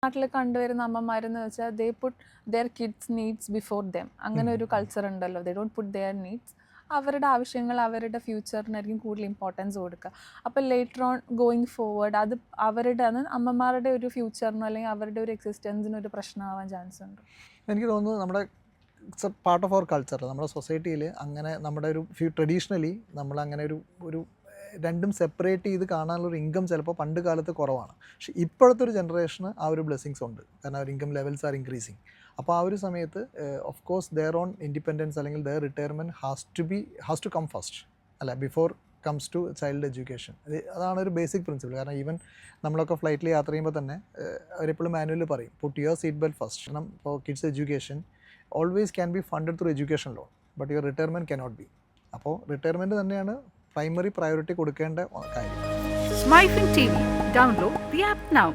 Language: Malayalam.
നാട്ടിൽ കണ്ടുവരുന്ന അമ്മമാരെന്ന് വെച്ചാൽ they put their kids needs before them, അങ്ങനെ ഒരു കൾച്ചർ ഉണ്ടല്ലോ. They don't put their needs, അവരുടെ ആവശ്യങ്ങൾ അവരുടെ ഫ്യൂച്ചറിനായിരിക്കും കൂടുതൽ ഇമ്പോർട്ടൻസ് കൊടുക്കുക. അപ്പോൾ ലേറ്റർ ഓൺ ഗോയിങ് ഫോർവേഡ് അത് അവരുടെ അമ്മമാരുടെ ഒരു ഫ്യൂച്ചറിനോ അല്ലെങ്കിൽ അവരുടെ ഒരു എക്സിസ്റ്റൻസിനോ ഒരു പ്രശ്നമാവാൻ ചാൻസ് ഉണ്ട്. എനിക്ക് തോന്നുന്നു നമ്മുടെ it's a part of our culture. നമ്മുടെ സൊസൈറ്റിയിൽ അങ്ങനെ നമ്മുടെ ഒരു ട്രഡീഷണലി നമ്മളങ്ങനെ ഒരു രണ്ടും സെപ്പറേറ്റ് ചെയ്ത് കാണാനുള്ളൊരു ഇൻകം ചിലപ്പോൾ പണ്ട് കാലത്ത് കുറവാണ്. പക്ഷേ ഇപ്പോഴത്തെ ഒരു ജനറേഷന് ആ ഒരു ബ്ലെസ്സിങ്സ് ഉണ്ട്, കാരണം അവർ ഇൻകം ലെവൽസ് ആർ ഇൻക്രീസിങ്. അപ്പോൾ ആ ഒരു സമയത്ത് of course their own independence അല്ലെങ്കിൽ their retirement has to come first, അല്ല before comes to child education. അതാണ് ഒരു ബേസിക് പ്രിൻസിപ്പിൾ. കാരണം ഈവൻ നമ്മളൊക്കെ ഫ്ലൈറ്റിൽ യാത്ര ചെയ്യുമ്പോൾ തന്നെ അവരെപ്പോഴും മാനുവലിൽ പറയും put your seat belt first. കാരണം ഇപ്പോൾ kids education always can be funded through education loan, but your retirement cannot be. അപ്പോൾ റിട്ടയർമെൻറ്റ് തന്നെയാണ് പ്രൈമറി പ്രയോറിറ്റി കൊടുക്കേണ്ട കാര്യം. MyFin TV. Download the app now.